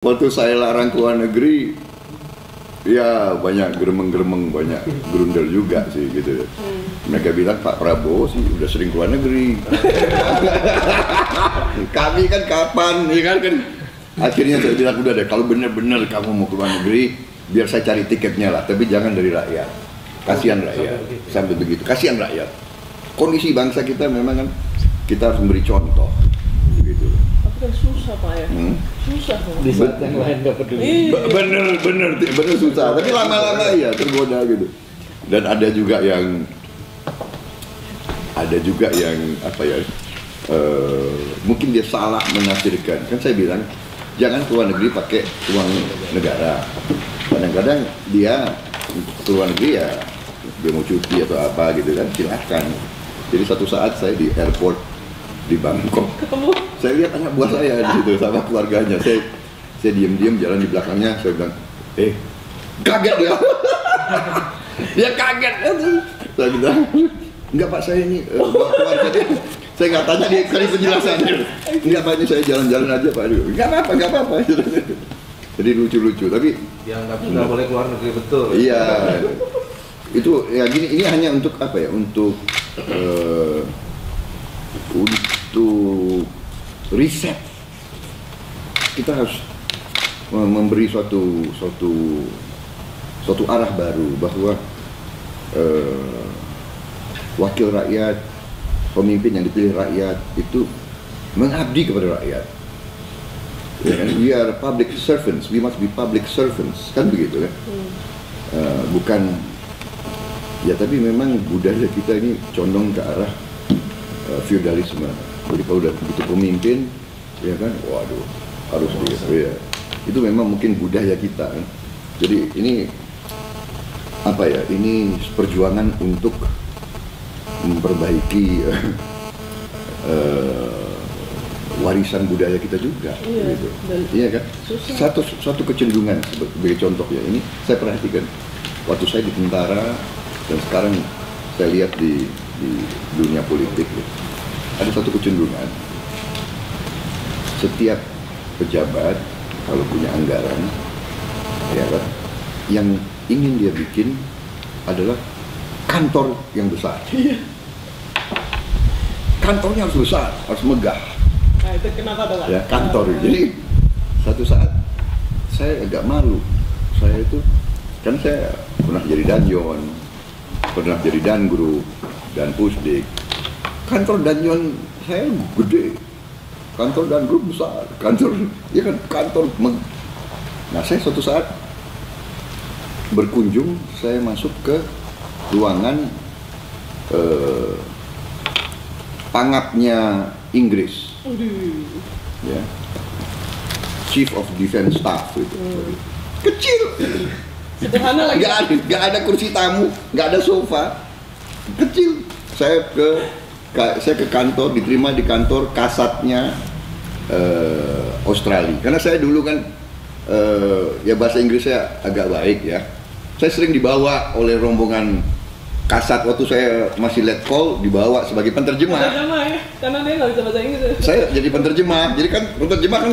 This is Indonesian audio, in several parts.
Waktu saya larang ke luar negeri, ya banyak geremeng-geremeng, banyak grundel juga sih gitu. Mereka bilang Pak Prabowo sih udah sering ke luar negeri. Kami kan kapan, ya kan? Akhirnya saya bilang udah deh, kalau bener-bener kamu mau ke luar negeri, biar saya cari tiketnya lah, tapi jangan dari rakyat. Kasihan rakyat, sampai begitu. Kasihan rakyat. Kondisi bangsa kita memang kan kita harus memberi contoh, gitu. Kan susah Pak ya, susah di saat yang lain nggak peduli. Bener susah, tapi lama-lama ya tergoda gitu. Dan ada juga yang apa ya, mungkin dia salah menafsirkan. Kan saya bilang jangan ke luar negeri pakai uang negara. Kadang-kadang dia ke luar negeri ya dia mau cuti atau apa gitu kan, silahkan. Jadi satu saat saya di airport di Bangkok, saya lihat anak buah saya di situ sama keluarganya. Saya diam-diam jalan di belakangnya, saya bilang, kaget dia. Dia kaget. Saya bilang, enggak Pak, saya ini keluarga dia. Saya nggak tanya dia kali penjelasannya. Enggak Pak, ini saya jalan-jalan aja Pak. Enggak apa-apa. Jadi lucu-lucu, tapi dianggap nggak boleh keluar negeri, betul. Iya. Itu ya gini, ini hanya untuk apa ya? Untuk riset. Kita harus memberi suatu arah baru bahwa wakil rakyat, pemimpin yang dipilih rakyat itu mengabdi kepada rakyat. Ya kan? We are public servants, we must be public servants, kan begitu kan? Bukan ya, tapi memang budaya kita ini condong ke arah feudalisme. Jadi kalau udah begitu pemimpin, ya kan, waduh, harus dia. Ya. Itu memang mungkin budaya kita kan. Jadi ini apa ya? Ini perjuangan untuk memperbaiki warisan budaya kita juga. Iya, gitu. Iya kan? Satu kecenderungan sebagai contoh ya. Ini saya perhatikan waktu saya di tentara dan sekarang saya lihat di dunia politik ya. Ada satu kecenderungan, setiap pejabat kalau punya anggaran, ya kan, yang ingin dia bikin adalah kantor yang besar. Kantornya harus besar, harus megah. Nah itu kenapa tuh Pak? Ya, kantor. Jadi satu saat saya agak malu. Saya itu kan saya pernah jadi danjon, pernah jadi dangru dan pusdik. Kantor danjon saya gede, kantor dangru besar, ya kan, kantor. Nah saya suatu saat berkunjung, saya masuk ke ruangan pangapnya Inggris, ya, Chief of Defense Staff itu, kecil, sederhana lagi. Nggak ada kursi tamu, nggak ada sofa, kecil. Saya ke kantor, diterima di kantor kasatnya Australia. Karena saya dulu kan ya bahasa Inggris saya agak baik ya. Saya sering dibawa oleh rombongan kasat waktu saya masih letkol, dibawa sebagai penterjemah. Penterjemah ya, karena dia nggak bisa bahasa Inggris. Saya jadi penterjemah, jadi kan penterjemah kan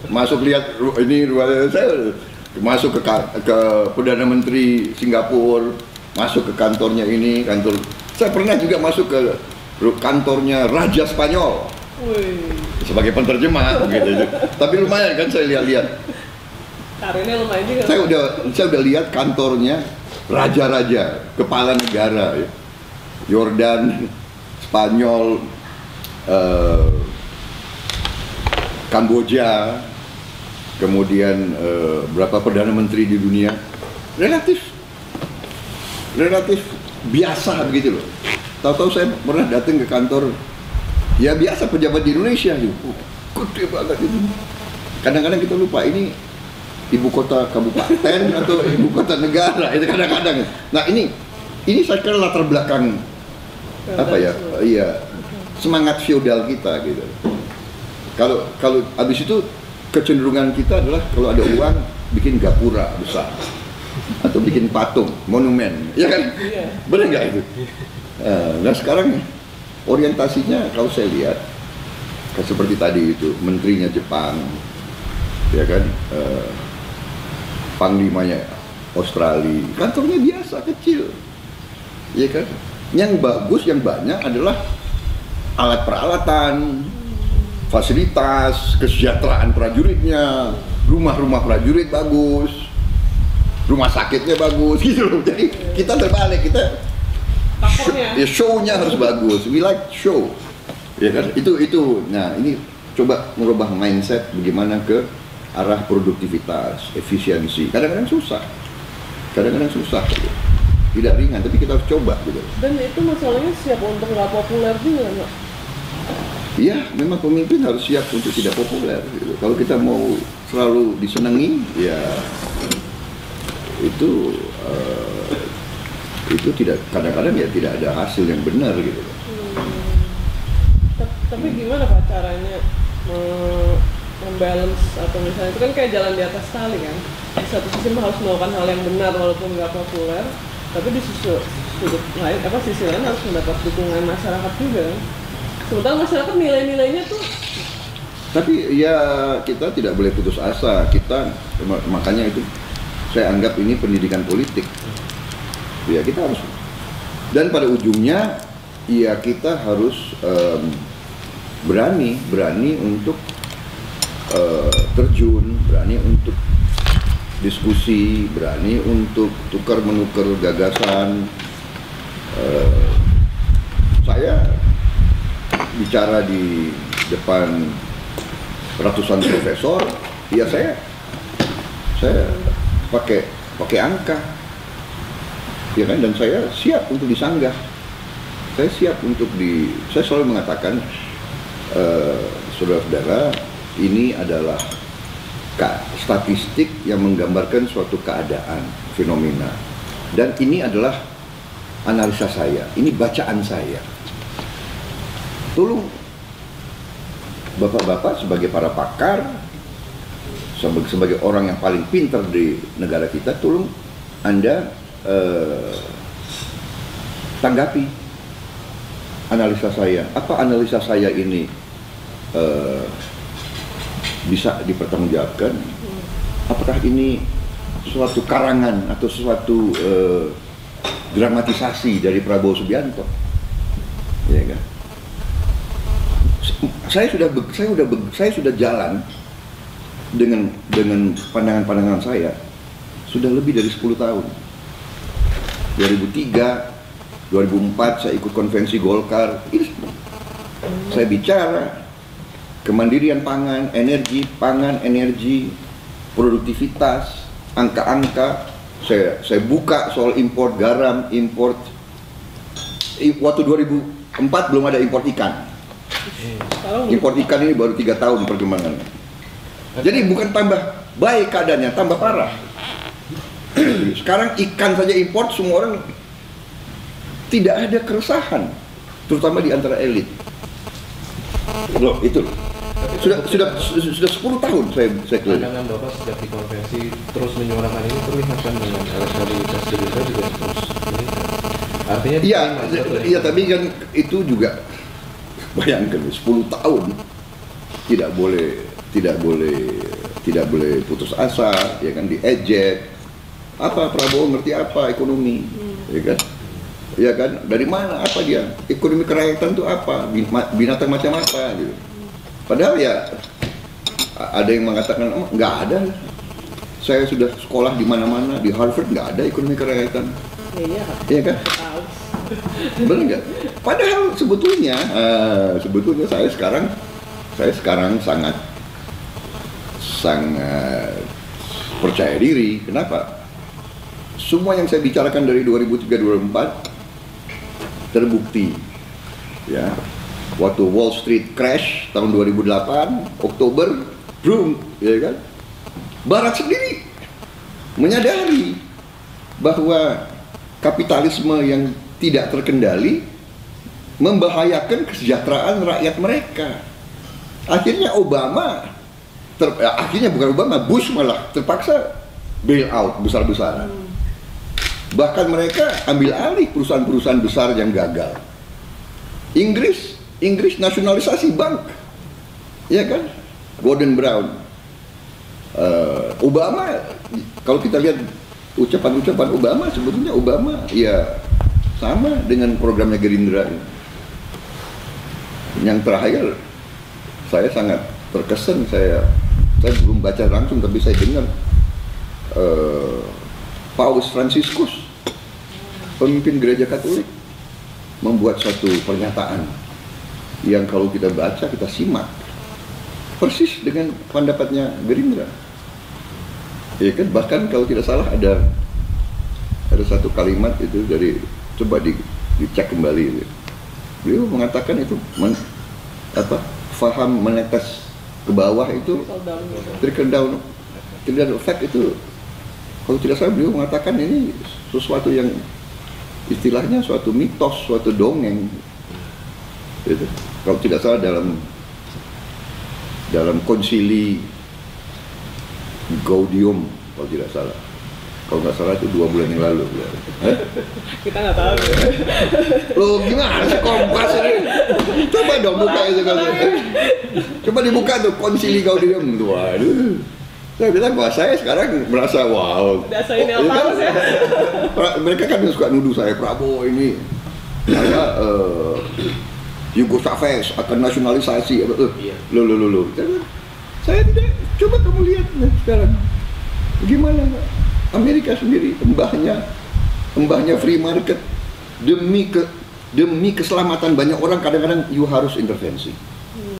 masuk lihat ini saya masuk ke Perdana Menteri Singapura, masuk ke kantornya ini, kantor. Saya pernah juga masuk ke kantornya Raja Spanyol. Sebagai penterjemah gitu. Tapi lumayan kan saya lihat-lihat. Karirnya lumayan juga. Saya udah lihat kantornya raja-raja, kepala negara ya. Yordan, Spanyol, Kamboja, kemudian berapa perdana menteri di dunia. Relatif biasa begitu loh. Tahu-tahu saya pernah datang ke kantor ya biasa pejabat di Indonesia gitu. Gede banget itu. Kadang-kadang kita lupa ini ibu kota kabupaten atau ibu kota negara, itu kadang-kadang. Nah ini saya kira latar belakang apa ya? Iya, semangat feodal kita gitu. Kalau habis itu kecenderungan kita adalah kalau ada uang bikin gapura besar atau bikin patung, monumen, ya kan? Benar nggak itu? Nah sekarang orientasinya kalau saya lihat seperti tadi itu menterinya Jepang, ya kan, panglimanya Australia, kantornya biasa kecil, ya kan. Yang bagus, yang banyak adalah alat peralatan, fasilitas, kesejahteraan prajuritnya, rumah-rumah prajurit bagus, rumah sakitnya bagus, gitu loh. Jadi kita terbalik, kita show-nya harus bagus. We like show, ya kan? Itu. Nah, ini coba merubah mindset bagaimana ke arah produktivitas, efisiensi. Kadang-kadang susah, gitu. Tidak ringan, tapi kita harus coba, gitu. Dan itu masalahnya siap untuk nggak populer juga nggak? Iya, memang pemimpin harus siap untuk tidak populer, gitu. Kalau kita mau selalu disenangi, ya itu tidak, kadang-kadang ya tidak ada hasil yang benar, gitu. Tapi gimana Pak caranya membalance, atau misalnya itu kan kayak jalan di atas tali kan, di satu sisi harus melakukan hal yang benar walaupun nggak populer, tapi di sudut lain sisi lain harus mendapat dukungan masyarakat juga kan. Sementara masyarakat nilai-nilainya tuh, tapi ya kita tidak boleh putus asa. Kita makanya itu saya anggap ini pendidikan politik. Ya kita harus, dan pada ujungnya ya kita harus berani untuk terjun, berani untuk diskusi, berani untuk tukar menukar gagasan. Saya bicara di depan ratusan profesor, ya saya pakai angka, ya kan, dan saya siap untuk disanggah. Saya siap untuk saya selalu mengatakan, saudara-saudara, ini adalah statistik yang menggambarkan suatu keadaan, fenomena, dan ini adalah analisa saya, ini bacaan saya. Tolong bapak-bapak sebagai para pakar, sebagai orang yang paling pintar di negara kita, tolong Anda tanggapi analisa saya. Apa analisa saya ini bisa dipertanggungjawabkan? Apakah ini suatu karangan atau suatu dramatisasi dari Prabowo Subianto? Ya kan? Saya sudah jalan dengan pandangan-pandangan saya sudah lebih dari 10 tahun. 2003, 2004 saya ikut konvensi Golkar. Saya bicara kemandirian pangan, energi, produktivitas, angka-angka. Saya buka soal impor garam, import. Waktu 2004 belum ada import ikan. Import ikan ini baru 3 tahun perkembangannya. Jadi bukan tambah baik keadaannya, tambah parah. Sekarang ikan saja import, semua orang tidak ada keresahan, terutama di antara elit. Loh, itu sudah 10 tahun saya keliling. Pandangan Bapak sejak di konvensi terus menyuarakan ini terlihat kan dengan elektabilitas Gerindra juga terus meningkat. Artinya iya, tapi kan itu juga bayangkan 10 tahun tidak boleh putus asa, ya kan, diejek. Apa Prabowo ngerti apa ekonomi, ya kan? Ya kan, dari mana, apa dia, ekonomi kerakyatan itu apa, binatang macam apa gitu. Padahal ya ada yang mengatakan nggak ada, saya sudah sekolah di mana-mana, di Harvard nggak ada ekonomi kerakyatan. Iya kan? Benar nggak? Padahal sebetulnya saya sekarang sangat percaya diri. Kenapa? Semua yang saya bicarakan dari 2003-2004 terbukti, ya. Waktu Wall Street crash tahun 2008 Oktober, boom, ya kan? Barat sendiri menyadari bahwa kapitalisme yang tidak terkendali membahayakan kesejahteraan rakyat mereka. Akhirnya Bush malah terpaksa bail out besar-besaran. Bahkan mereka ambil alih perusahaan-perusahaan besar yang gagal. Inggris nasionalisasi bank, ya kan? Gordon Brown, Obama, kalau kita lihat ucapan-ucapan Obama, sebetulnya Obama ya sama dengan programnya Gerindra. Yang terakhir saya sangat terkesan, saya belum baca langsung tapi saya dengar Paus Fransiskus, pemimpin gereja Katolik, membuat satu pernyataan yang kalau kita baca, kita simak persis dengan pendapatnya Gerindra. Ya kan, bahkan kalau tidak salah ada satu kalimat itu dari, coba dicek kembali. Beliau mengatakan itu faham menetes ke bawah itu trickle down effect itu, kalau tidak salah beliau mengatakan ini sesuatu yang istilahnya suatu mitos, suatu dongeng. Gitu. Kalau tidak salah dalam konsili Gaudium, kalau tidak salah. Kalau nggak salah itu 2 bulan yang lalu. Kita nggak tahu. Loh gimana sih Kompas ini? Coba dong buka itu kalau. Coba dibuka tuh konsili Gaudium. Waduh. Saya bilang bahwa saya sekarang merasa wow. Dasar ini apa sih? Mereka kan suka nuduh saya, Prabowo ini saya Hugo Chavez akan nasionalisasi. Loh. Saya tidak. Coba kamu lihat sekarang. Gimana Amerika sendiri, embahnya free market, demi keselamatan banyak orang, kadang-kadang you harus intervensi.